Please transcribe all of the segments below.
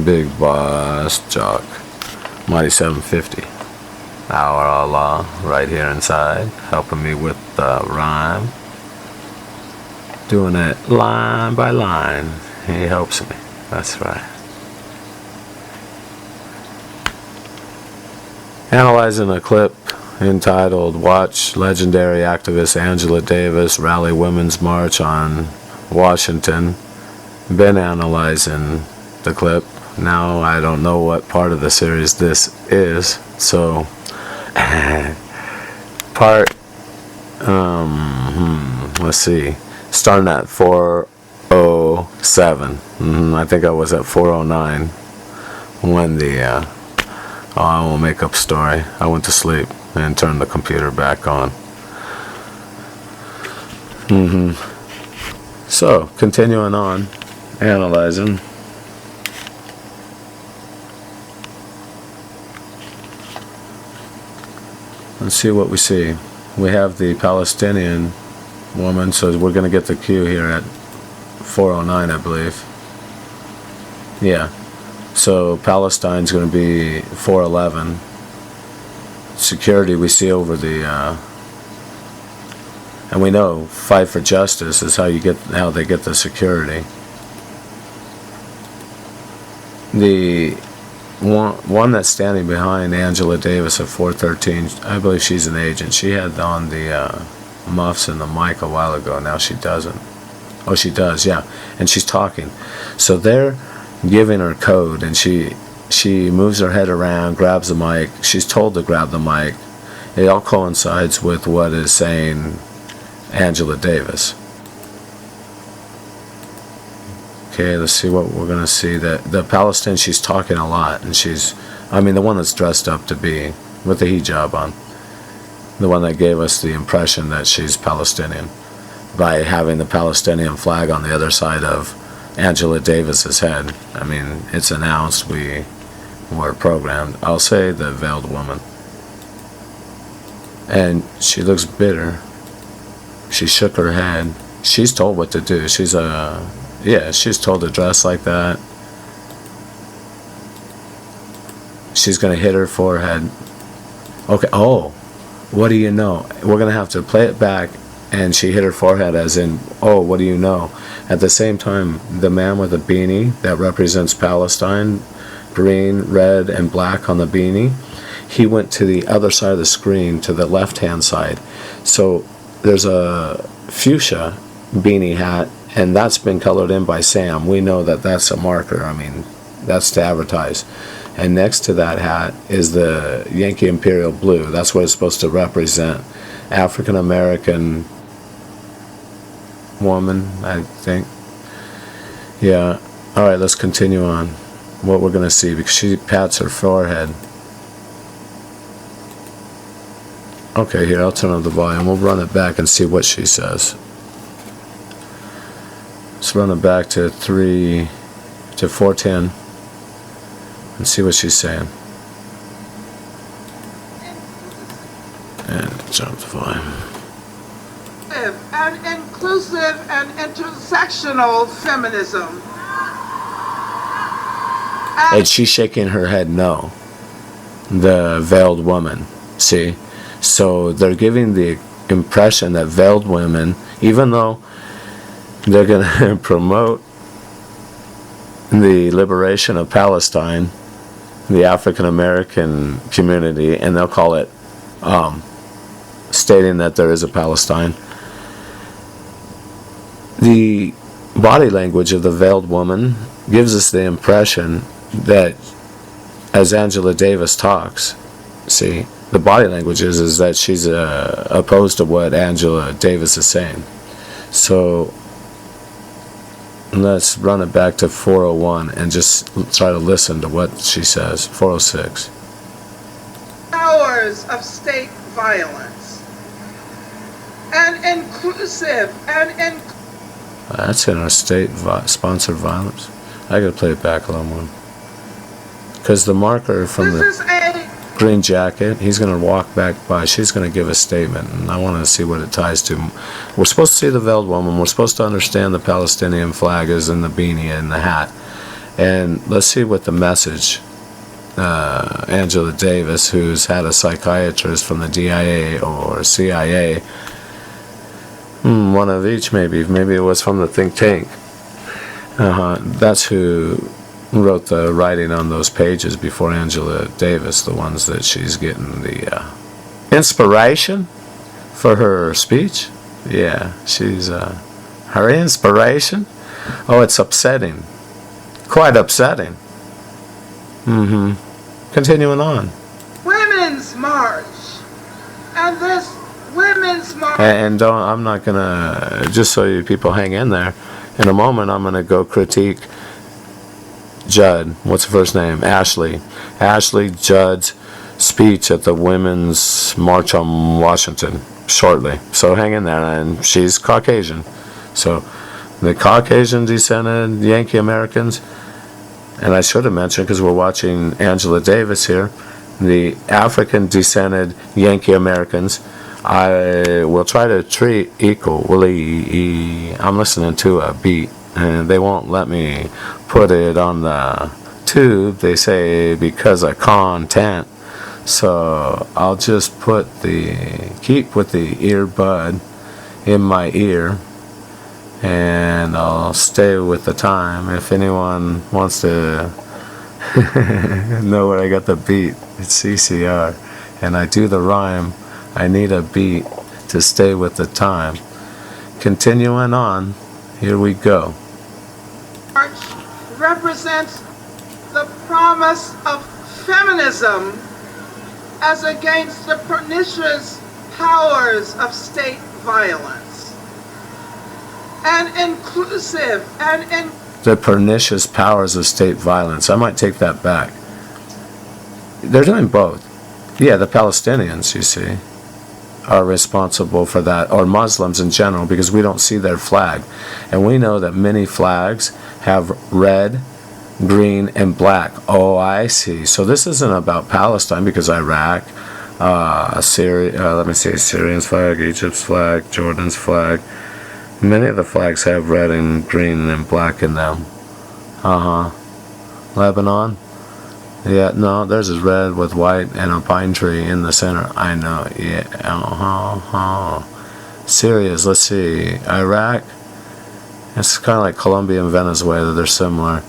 Big Boss Jock, Mighty 750. Our Allah right here inside, helping me with the rhyme. Doing it line by line. He helps me. That's right. Analyzing a clip entitled "Watch Legendary Activist Angela Davis Rally Women's March on Washington." Been analyzing the clip. Now I don't know what part of the series this is, so part let's see, starting at 4:07. I think I was at 4:09 when the I won't make up story. I went to sleep and turned the computer back on. So, continuing on, analyzing. Let's see what we see. We have the Palestinian woman, so we're going to get the cue here at 4:09, I believe. Yeah. So Palestine's going to be 4:11. Security we see over the, and we know fight for justice is how they get the security. The one that's standing behind Angela Davis at 4:13, I believe she's an agent. She had on the muffs and the mic a while ago. Now she doesn't. Oh, she does, yeah. And she's talking. So they're giving her code, and she moves her head around, grabs the mic. She's told to grab the mic. It all coincides with what is saying Angela Davis. Okay, let's see what we're going to see. The Palestinian, she's talking a lot, and the one that's dressed up to be with the hijab on, the one that gave us the impression that she's Palestinian by having the Palestinian flag on the other side of Angela Davis's head. I mean, it's announced, we were programmed. I'll say the veiled woman. And she looks bitter. She shook her head. She's told what to do. She's told to dress like that. She's going to hit her forehead. Okay, oh, what do you know? We're going to have to play it back. And she hit her forehead as in, oh, what do you know? At the same time, the man with a beanie that represents Palestine, green, red, and black on the beanie, he went to the other side of the screen, to the left-hand side. So there's a fuchsia beanie hat, and that's been colored in by Sam. We know that that's a marker. I mean, that's to advertise. And next to that hat is the Yankee Imperial Blue. That's what it's supposed to represent. African American woman, I think. Yeah. All right, let's continue on. What we're going to see, because she pats her forehead. Okay, here, I'll turn up the volume. We'll run it back and see what she says. Let's run it back to 4:10 and see what she's saying. And turn up the volume. And inclusive and intersectional feminism. And she's shaking her head no. The veiled woman. See? So they're giving the impression that veiled women, even though they're going to promote the liberation of Palestine, the African American community, and they'll call it stating that there is a Palestine. The body language of the veiled woman gives us the impression that as Angela Davis talks, see, the body language is that she's opposed to what Angela Davis is saying. So let's run it back to 4:01 and just try to listen to what she says. 4:06. Hours of state violence and inclusive and that's in our state-sponsored violence. I gotta play it back a little more. Because the marker from the green jacket, he's gonna walk back by. She's gonna give a statement, and I want to see what it ties to. We're supposed to see the veiled woman. We're supposed to understand the Palestinian flag is in the beanie and the hat. And let's see what the message, Angela Davis, who's had a psychiatrist from the DIA or CIA, one of each maybe it was from the think tank. That's who wrote the writing on those pages before Angela Davis, the ones that she's getting the inspiration for her speech. Yeah, she's her inspiration. Oh, it's upsetting. Quite upsetting. Continuing on. Women's March. And this Women's March. And don't, I'm not gonna, just so you people hang in there, in a moment I'm gonna go critique Judd, what's her first name? Ashley Judd's speech at the Women's March on Washington shortly. So hang in there, and she's Caucasian. So the Caucasian descended Yankee Americans, and I should have mentioned, because we're watching Angela Davis here, the African descended Yankee Americans, I will try to treat equally. I'm listening to a beat, and they won't let me put it on the tube, they say, because of content. So I'll just keep with the earbud in my ear, and I'll stay with the time. If anyone wants to know where I got the beat, it's CCR, and I do the rhyme. I need a beat to stay with the time. Continuing on, here we go. March represents the promise of feminism as against the pernicious powers of state violence. And inclusive and the pernicious powers of state violence. I might take that back. They're doing both. Yeah, the Palestinians, you see, are responsible for that, or Muslims in general, because we don't see their flag. And we know that many flags have red, green, and black. Oh, I see. So this isn't about Palestine, because Iraq, Syria, let me see, Syrian's flag, Egypt's flag, Jordan's flag. Many of the flags have red and green and black in them. Lebanon? Yeah, no, theirs is red with white and a pine tree in the center. I know, yeah. Syria's, let's see, Iraq? It's kind of like Colombia and Venezuela, they're similar.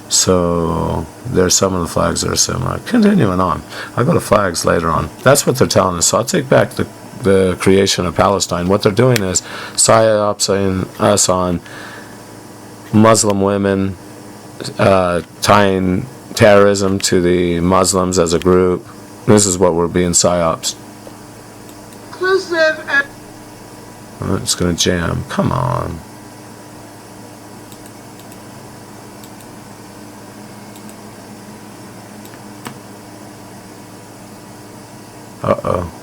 So there's some of the flags that are similar. Continuing on. I'll go to flags later on. That's what they're telling us. So I'll take back the creation of Palestine. What they're doing is psyopsing us on Muslim women, tying terrorism to the Muslims as a group. This is what we're being psyopsed. inclusive and Oh, it's going to jam. Come on. Uh-oh.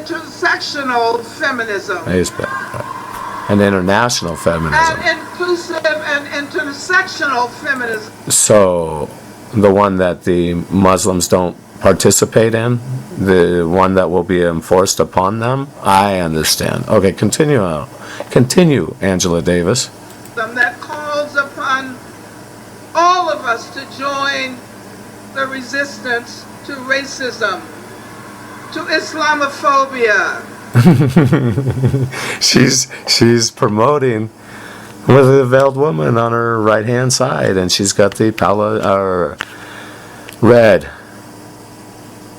intersectional feminism. He's back. And international feminism. And inclusive and intersectional feminism. So, the one that the Muslims don't participate in, the one that will be enforced upon them, I understand. Okay, continue. Continue, Angela Davis. That calls upon all of us to join the resistance to racism, to Islamophobia. she's promoting with a veiled woman on her right hand side, and she's got the red,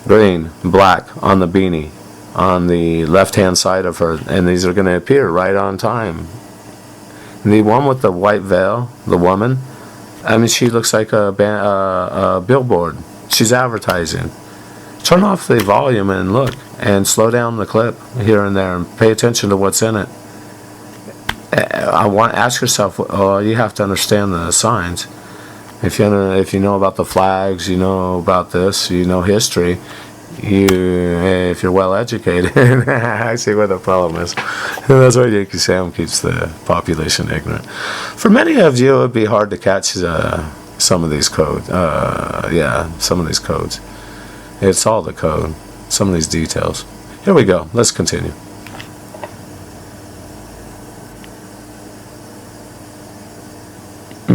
green, black on the beanie on the left hand side of her, and these are going to appear right on time. The one with the white veil, the woman, I mean, she looks like a billboard. She's advertising. Turn off the volume and look, and slow down the clip here and there, and pay attention to what's in it. Ask yourself. You have to understand the signs. If you know about the flags, you know about this, you know history. If you're well educated, I see what the problem is. That's why Yankee Sam keeps the population ignorant. For many of you, it would be hard to catch some of these codes. Some of these codes. It's all the code. Some of these details. Here we go. Let's continue.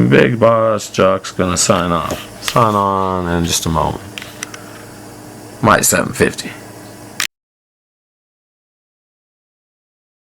Big boss Jock's gonna sign off. Sign on in just a moment. My 750.